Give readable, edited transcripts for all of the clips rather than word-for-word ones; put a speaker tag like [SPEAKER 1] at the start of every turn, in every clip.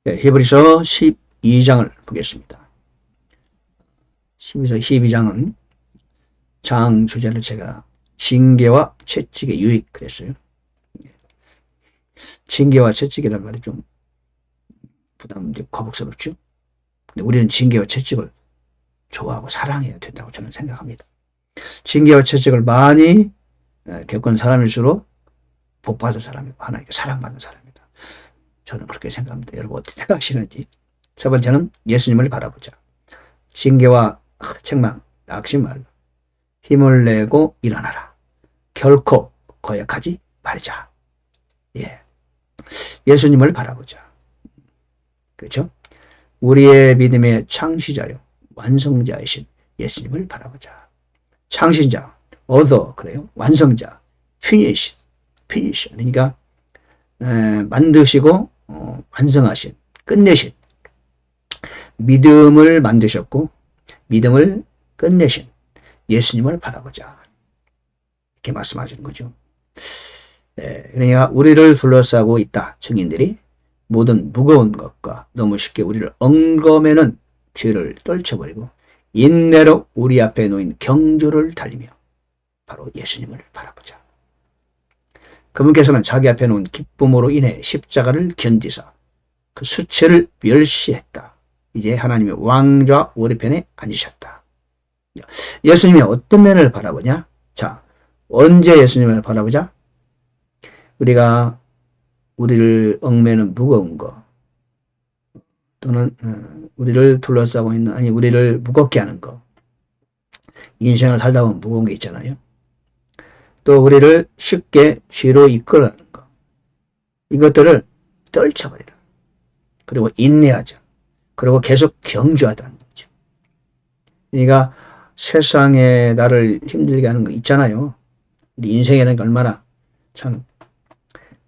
[SPEAKER 1] 네, 히브리서 12장을 보겠습니다. 히브리서 12장은 장 주제를 제가 징계와 채찍의 유익 그랬어요. 징계와 채찍이라는 말이 좀 거북스럽죠. 근데 우리는 징계와 채찍을 좋아하고 사랑해야 된다고 저는 생각합니다. 징계와 채찍을 많이 겪은 사람일수록 복받은 사람이고 하나님께 사랑받는 사람이다. 저는 그렇게 생각합니다. 여러분 어떻게 생각하시는지. 첫 번째는 예수님을 바라보자. 징계와 책망, 낙심 말라. 힘을 내고 일어나라. 결코 거역하지 말자. 예. 예수님을 바라보자. 그렇죠? 우리의 믿음의 창시자요, 완성자이신 예수님을 바라보자. 창신자, 그래요. 완성자, 피니시. 그러니까 만드시고 완성하신, 끝내신, 믿음을 만드셨고 믿음을 끝내신 예수님을 바라보자. 이렇게 말씀하시는 거죠. 그러니까 우리를 둘러싸고 있다. 증인들이 모든 무거운 것과 너무 쉽게 우리를 엉거매는 죄를 떨쳐버리고 인내로 우리 앞에 놓인 경주를 달리며 바로 예수님을 바라보자. 그분께서는 자기 앞에 놓은 기쁨으로 인해 십자가를 견디사 그 수치를 멸시했다. 이제 하나님의 왕좌 오른편에 앉으셨다. 예수님이 어떤 면을 바라보냐? 자, 언제 예수님을 바라보자? 우리가 우리를 얽매는 무거운 거, 또는 우리를 둘러싸고 있는, 우리를 무겁게 하는 거, 인생을 살다 보면 무거운 게 있잖아요. 또 우리를 쉽게 죄로 이끌어가는 거, 이것들을 떨쳐버리라. 그리고 인내하자. 그리고 계속 경주하다는 거죠. 그러니까 세상에 나를 힘들게 하는 거 있잖아요. 우리 인생에는 얼마나 참,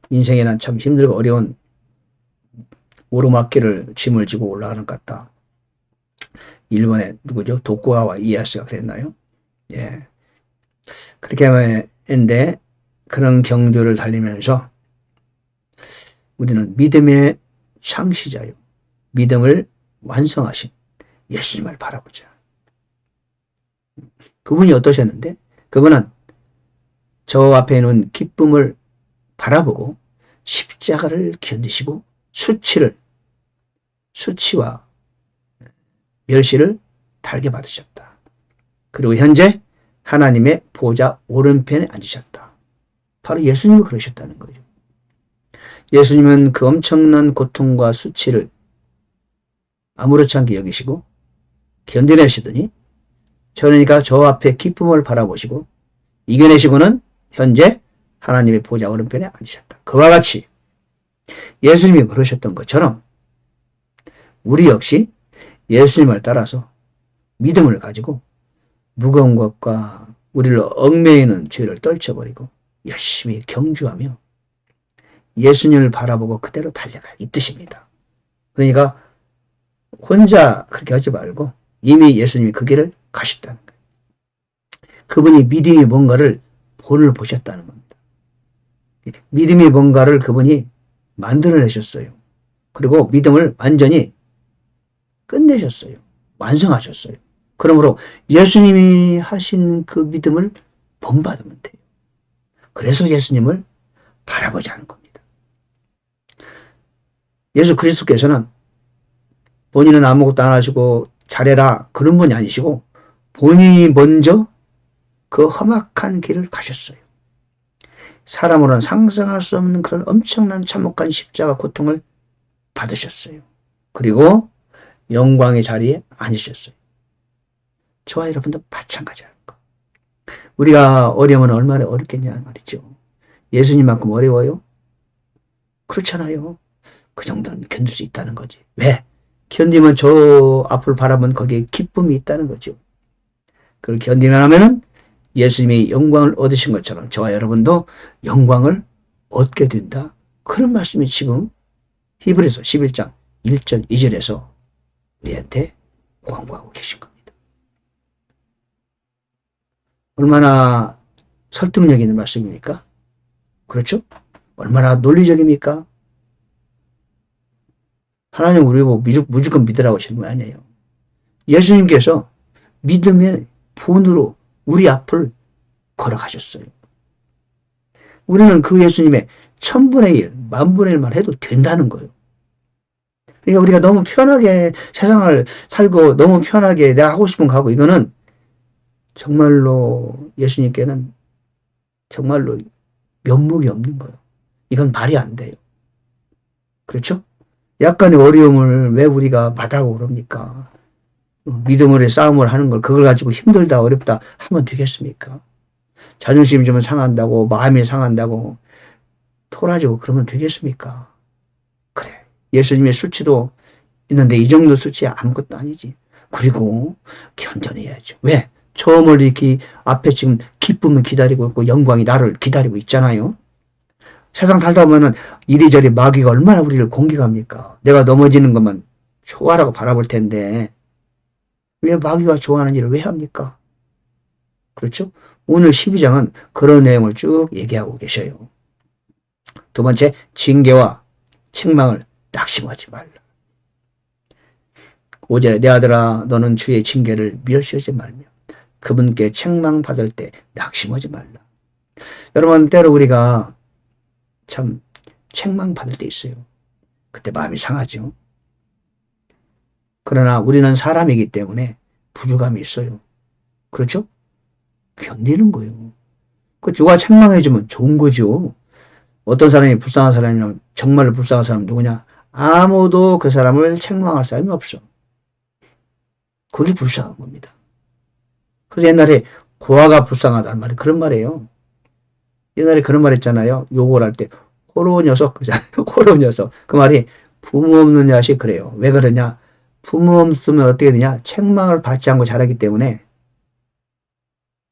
[SPEAKER 1] 인생에는 참 힘들고 어려운 오르막길을 짐을 지고 올라가는 것 같다. 일본의 누구죠? 도쿠가와 이에야스가 그랬나요? 예. 그렇게 했는데 그런 경주를 달리면서 우리는 믿음의 창시자요, 믿음을 완성하신 예수님을 바라보자. 그분이 어떠셨는데? 그분은 저 앞에 있는 기쁨을 바라보고 십자가를 견디시고 수치와 멸시를 달게 받으셨다. 그리고 현재 하나님의 보좌 오른편에 앉으셨다. 바로 예수님이 그러셨다는 거죠. 예수님은 그 엄청난 고통과 수치를 아무렇지 않게 여기시고 견뎌내시더니 그러니까 저 앞에 기쁨을 바라보시고 이겨내시고는 현재 하나님의 보좌 오른편에 앉으셨다. 그와 같이 예수님이 그러셨던 것처럼 우리 역시 예수님을 따라서 믿음을 가지고 무거운 것과 우리를 얽매이는 죄를 떨쳐버리고 열심히 경주하며 예수님을 바라보고 그대로 달려가야 이 뜻입니다. 그러니까 혼자 그렇게 하지 말고 이미 예수님이 그 길을 가셨다는 거예요. 그분이 믿음이 뭔가를 본을 보셨다는 겁니다. 믿음이 뭔가를 그분이 만들어내셨어요. 그리고 믿음을 완전히 끝내셨어요. 완성하셨어요. 그러므로 예수님이 하신 그 믿음을 본받으면 돼요. 그래서 예수님을 바라보자는 겁니다. 예수 그리스도께서는 본인은 아무것도 안 하시고 잘해라 그런 분이 아니시고 본인이 먼저 그 험악한 길을 가셨어요. 사람으로는 상상할 수 없는 그런 엄청난 참혹한 십자가 고통을 받으셨어요. 그리고 영광의 자리에 앉으셨어요. 저와 여러분도 마찬가지라는 거. 우리가 어려우면 얼마나 어렵겠냐 말이죠. 예수님만큼 어려워요? 그렇잖아요. 그 정도는 견딜 수 있다는 거지. 왜? 견디면 저 앞을 바라보면 거기에 기쁨이 있다는 거죠. 그걸 견디면 하면은 예수님이 영광을 얻으신 것처럼 저와 여러분도 영광을 얻게 된다. 그런 말씀이 지금 히브리서 11장 1절 2절에서 우리한테 권고하고 계신 겁니다. 얼마나 설득력 있는 말씀입니까? 그렇죠? 얼마나 논리적입니까? 하나님 우리 보고 무조건 믿으라고 하시는 거 아니에요. 예수님께서 믿음의 본으로 우리 앞을 걸어가셨어요. 우리는 그 예수님의 1000분의 1, 10,000분의 1만 해도 된다는 거예요. 그러니까 우리가 너무 편하게 세상을 살고 너무 편하게 내가 하고 싶은 거 하고 이거는 정말로 예수님께는 정말로 면목이 없는 거예요. 이건 말이 안 돼요. 그렇죠? 약간의 어려움을 왜 우리가 마다하고 그럽니까? 믿음으로의 싸움을 하는 걸 그걸 가지고 힘들다 어렵다 하면 되겠습니까? 자존심이 좀 상한다고 마음이 상한다고 토라지고 그러면 되겠습니까? 그래. 예수님의 수치도 있는데 이 정도 수치 아무것도 아니지. 그리고 견뎌내야죠. 왜? 처음을 이렇게 앞에 지금 기쁨을 기다리고 있고 영광이 나를 기다리고 있잖아요. 세상 살다 보면은 이리저리 마귀가 얼마나 우리를 공격합니까? 내가 넘어지는 것만 좋아라고 바라볼 텐데 왜 마귀가 좋아하는 일을 왜 합니까? 그렇죠? 오늘 12장은 그런 내용을 쭉 얘기하고 계셔요. 두 번째, 징계와 책망을 낙심하지 말라. 5절에 내 아들아 너는 주의 징계를 멸시하지 말며 그분께 책망받을 때 낙심하지 말라. 여러분 때로 우리가 참 책망받을 때 있어요. 그때 마음이 상하죠. 그러나 우리는 사람이기 때문에 부족함이 있어요. 그렇죠? 견디는 거예요. 그 주가 책망해주면 좋은 거죠. 어떤 사람이 불쌍한 사람이면 정말로 불쌍한 사람은 누구냐? 아무도 그 사람을 책망할 사람이 없어. 그게 불쌍한 겁니다. 그래서 옛날에 고아가 불쌍하다는 말이 그런 말이에요. 옛날에 그런 말 했잖아요. 욕을 할 때 호로 녀석 그잖아요. 호로 녀석. 그 말이 부모 없는 자식 그래요. 왜 그러냐? 부모 없으면 어떻게 되냐? 책망을 받지 않고 자라기 때문에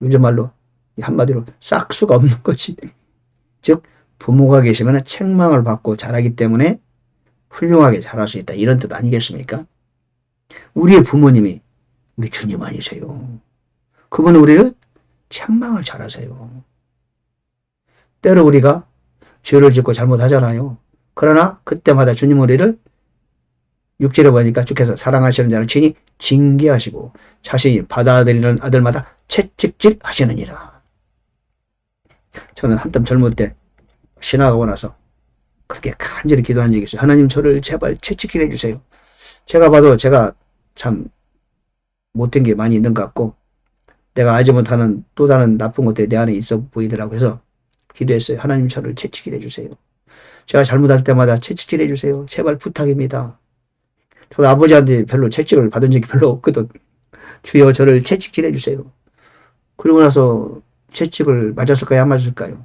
[SPEAKER 1] 요즘 말로 한마디로 싹수가 없는 거지. 즉 부모가 계시면 책망을 받고 자라기 때문에 훌륭하게 자랄 수 있다. 이런 뜻 아니겠습니까? 우리의 부모님이 우리 주님 아니세요. 그분은 우리를 책망을 잘하세요. 때로 우리가 죄를 짓고 잘못하잖아요. 그러나 그때마다 주님 우리를 6절에 보니까 쭉해서 사랑하시는 자를 친히 징계하시고 자신이 받아들이는 아들마다 채찍질 하시느니라. 저는 한참 젊을 때 신학하고 나서 그렇게 간절히 기도한 적이 있어요. 하나님 저를 제발 채찍질 해주세요. 제가 봐도 제가 참 못된 게 많이 있는 것 같고 내가 알지 못하는 또 다른 나쁜 것들이 내 안에 있어 보이더라고요. 그래서 기도했어요. 하나님 저를 채찍질 해주세요. 제가 잘못할 때마다 채찍질 해주세요. 제발 부탁입니다. 저도 아버지한테 별로 채찍을 받은 적이 별로 없거든. 주여 저를 채찍질 해주세요. 그러고 나서 채찍을 맞았을까요? 안 맞았을까요?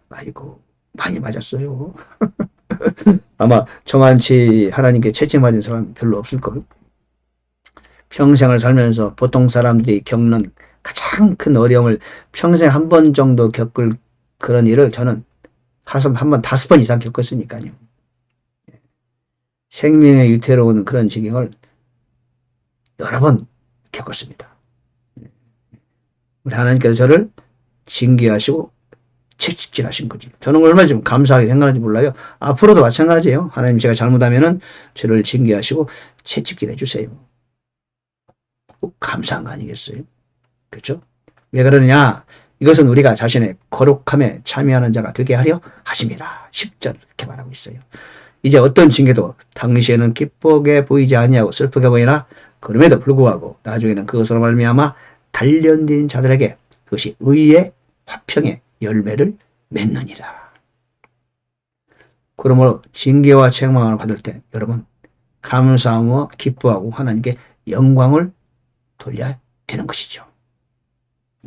[SPEAKER 1] 아이고 많이 맞았어요. 아마 저만치 하나님께 채찍 맞은 사람 별로 없을걸. 평생을 살면서 보통 사람들이 겪는 가장 큰 어려움을 평생 한 번 정도 겪을 그런 일을 저는 한 번 5번 이상 겪었으니까요. 생명의 유태로운 그런 지경을 여러 번 겪었습니다. 우리 하나님께서 저를 징계하시고 채찍질하신 거지. 저는 얼마나 좀 감사하게 생각하는지 몰라요. 앞으로도 마찬가지예요. 하나님 제가 잘못하면은 저를 징계하시고 채찍질 해주세요. 꼭 감사한 거 아니겠어요? 그렇죠? 왜 그러느냐? 이것은 우리가 자신의 거룩함에 참여하는 자가 되게 하려 하심이라. 10절 이렇게 말하고 있어요. 이제 어떤 징계도 당시에는 기쁘게 보이지 아니하고 슬프게 보이나 그럼에도 불구하고 나중에는 그것으로 말미암아 단련된 자들에게 그것이 의의 화평의 열매를 맺느니라. 그러므로 징계와 책망을 받을 때 여러분 감사하며 기뻐하고 하나님께 영광을 돌려야 되는 것이죠.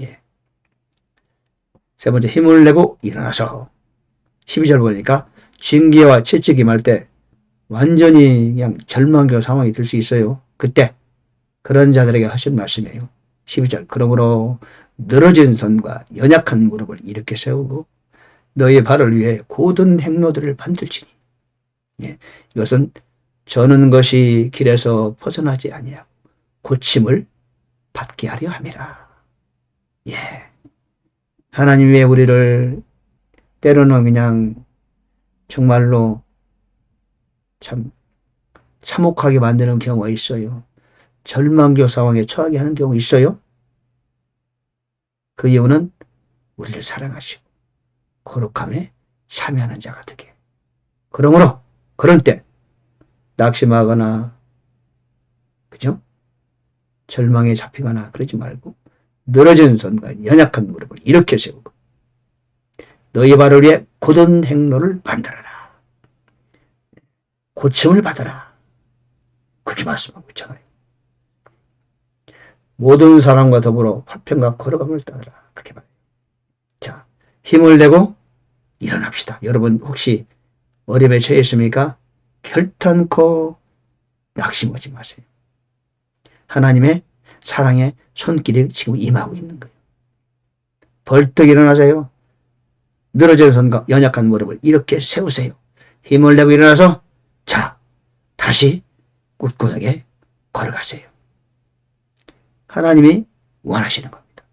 [SPEAKER 1] 예. 세 번째 힘을 내고 일어나서 12절 보니까 징계와 채찍이 말 때 완전히 그냥 절망적 상황이 될 수 있어요. 그때 그런 자들에게 하신 말씀이에요. 12절 그러므로 늘어진 손과 연약한 무릎을 일으켜 세우고 너의 발을 위해 고든 행로들을 만들지니 예. 이것은 저는 것이 길에서 벗어나지 아니하고 고침을 받게 하려 함이라. 예. 하나님 왜 우리를 때로는 그냥 정말로 참 참혹하게 만드는 경우가 있어요. 절망적 상황에 처하게 하는 경우 있어요. 그 이유는 우리를 사랑하시고 거룩함에 참여하는 자가 되게. 그러므로 그런 때 낙심하거나 그죠? 절망에 잡히거나 그러지 말고 늘어진 손과 연약한 무릎을 이렇게 세우고 너희 발을 위해 굳은 행로를 만들어라. 고침을 받아라. 그렇게 말씀하고 있잖아요. 모든 사람과 더불어 화평과 거룩함을 따르라. 그렇게 말해요. 자, 힘을 내고 일어납시다. 여러분 혹시 어려움에 처해 있습니까? 결단코 낙심하지 마세요. 하나님의 사랑의 손길이 지금 임하고 있는 거예요. 벌떡 일어나세요. 늘어진 손과 연약한 무릎을 이렇게 세우세요. 힘을 내고 일어나서 자, 다시 꿋꿋하게 걸어가세요. 하나님이 원하시는 겁니다.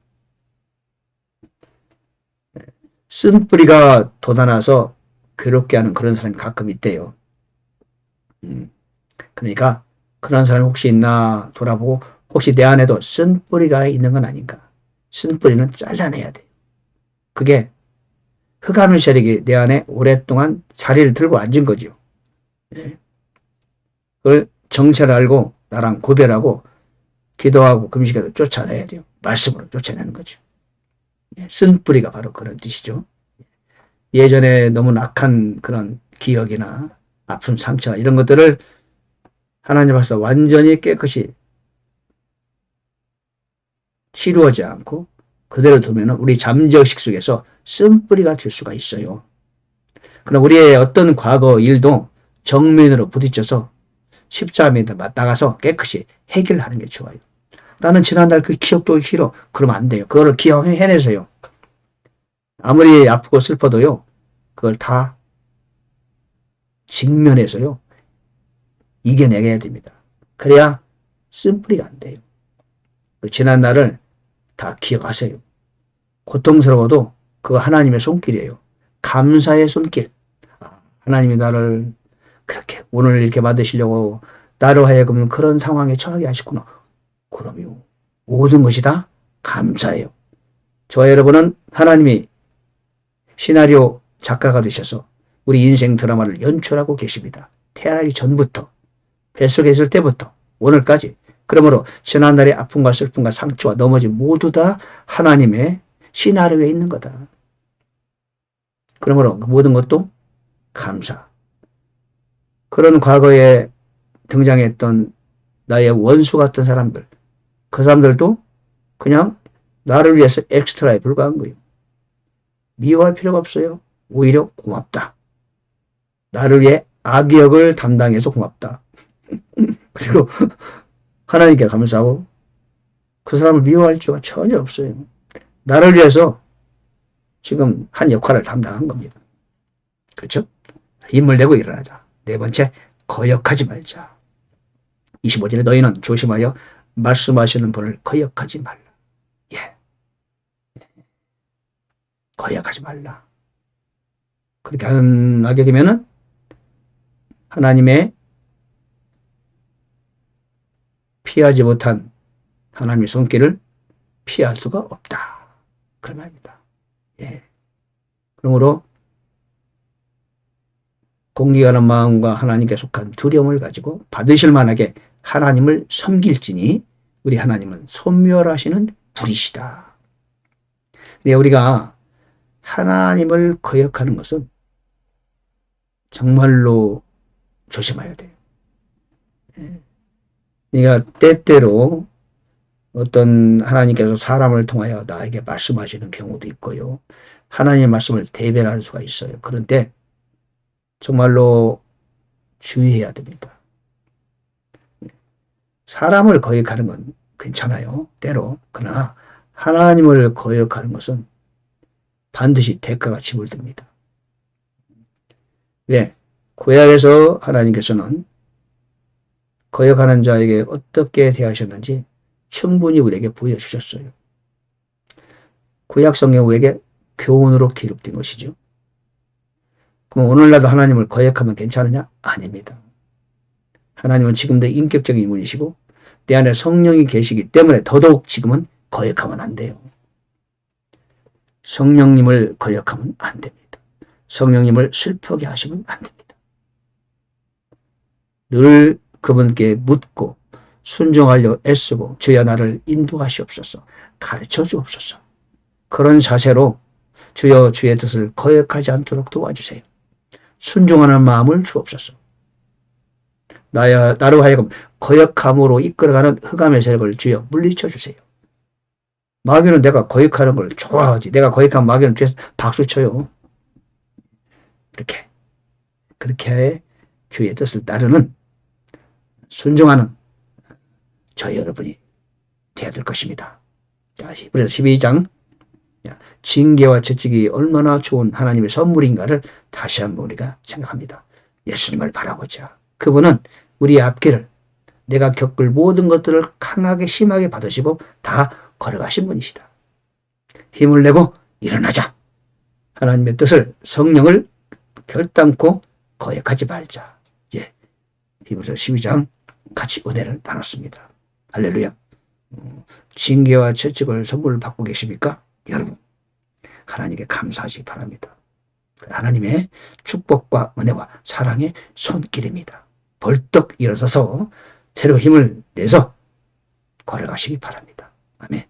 [SPEAKER 1] 쓴뿌리가 돋아나서 괴롭게 하는 그런 사람이 가끔 있대요. 그러니까 그런 사람이 혹시 있나 돌아보고 혹시 내 안에도 쓴뿌리가 있는 건 아닌가. 쓴뿌리는 잘라내야 돼요. 그게 흑암의 세력이 내 안에 오랫동안 자리를 들고 앉은 거죠. 그걸 정체를 알고 나랑 구별하고 기도하고 금식해서 쫓아내야 돼요. 말씀으로 쫓아내는 거죠. 쓴뿌리가 바로 그런 뜻이죠. 예전에 너무 악한 그런 기억이나 아픈 상처나 이런 것들을 하나님 앞에서 완전히 깨끗이 치루하지 않고 그대로 두면 우리 잠재의식 속에서 쓴뿌리가 될 수가 있어요. 그럼 우리의 어떤 과거 일도 정면으로 부딪혀서 십자가에 나가서 깨끗이 해결하는 게 좋아요. 나는 지난달 그 기억도 싫어. 그러면 안 돼요. 그거를 기억해내세요. 아무리 아프고 슬퍼도요. 그걸 다 직면해서요. 이겨내야 됩니다. 그래야 쓴뿌리가 안 돼요. 지난날을 다 기억하세요. 고통스러워도 그거 하나님의 손길이에요. 감사의 손길. 하나님이 나를 그렇게 오늘 이렇게 만드시려고 나로 하여금 그런 상황에 처하게 하셨구나. 그럼요. 모든 것이 다 감사해요. 저와 여러분은 하나님이 시나리오 작가가 되셔서 우리 인생 드라마를 연출하고 계십니다. 태어나기 전부터, 뱃속에 있을 때부터 오늘까지. 그러므로 지난날의 아픔과 슬픔과 상처와 넘어짐 모두 다 하나님의 시나리오에 있는 거다. 그러므로 모든 것도 감사. 그런 과거에 등장했던 나의 원수 같은 사람들, 그 사람들도 그냥 나를 위해서 엑스트라에 불과한 거예요. 미워할 필요가 없어요. 오히려 고맙다. 나를 위해 악역을 담당해서 고맙다. 그리고 하나님께 감사하고 그 사람을 미워할 필요가 전혀 없어요. 나를 위해서 지금 한 역할을 담당한 겁니다. 그렇죠? 힘을 내고 일어나자. 네 번째, 거역하지 말자. 25절에 너희는 조심하여 말씀하시는 분을 거역하지 말라. 예. 거역하지 말라. 그렇게 하게 되면은 하나님의 피하지 못한 하나님의 손길을 피할 수가 없다. 그런 말입니다. 예. 그러므로 공경하는 마음과 하나님께 속한 두려움을 가지고 받으실 만하게 하나님을 섬길지니 우리 하나님은 소멸하시는 불이시다. 근데 우리가 하나님을 거역하는 것은 정말로 조심해야 돼요. 그러니까 때때로 어떤 하나님께서 사람을 통하여 나에게 말씀하시는 경우도 있고요. 하나님의 말씀을 대변할 수가 있어요. 그런데 정말로 주의해야 됩니다. 사람을 거역하는 건 괜찮아요. 때로. 그러나 하나님을 거역하는 것은 반드시 대가가 지불됩니다. 왜? 구약에서 하나님께서는 거역하는 자에게 어떻게 대하셨는지 충분히 우리에게 보여주셨어요. 구약 성경 우리에게 교훈으로 기록된 것이죠. 그럼 오늘날도 하나님을 거역하면 괜찮으냐? 아닙니다. 하나님은 지금도 인격적인 분이시고 내 안에 성령이 계시기 때문에 더더욱 지금은 거역하면 안 돼요. 성령님을 거역하면 안 됩니다. 성령님을 슬프게 하시면 안 됩니다. 늘 그분께 묻고 순종하려 애쓰고 주여 나를 인도하시옵소서, 가르쳐 주옵소서. 그런 자세로 주여 주의 뜻을 거역하지 않도록 도와주세요. 순종하는 마음을 주옵소서. 나로 하여금 거역함으로 이끌어가는 흑암의 세력을 주여 물리쳐 주세요. 마귀는 내가 거역하는 걸 좋아하지. 내가 거역하면 마귀는 뒤에서 박수쳐요. 그렇게 주의 뜻을 따르는 순종하는 저 여러분이 되어야 될 것입니다. 자, 히브리서 12장 징계와 채찍이 얼마나 좋은 하나님의 선물인가를 다시 한번 우리가 생각합니다. 예수님을 바라보자. 그분은 우리의 앞길을 내가 겪을 모든 것들을 강하게 심하게 받으시고 다 걸어가신 분이시다. 힘을 내고 일어나자. 하나님의 뜻을 성령을 결단코 거역하지 말자. 예, 히브리서 12장 같이 은혜를 나눴습니다. 할렐루야. 징계와 채찍을 선물을 받고 계십니까? 여러분, 하나님께 감사하시기 바랍니다. 하나님의 축복과 은혜와 사랑의 손길입니다. 벌떡 일어서서 새로 힘을 내서 걸어가시기 바랍니다. 아멘.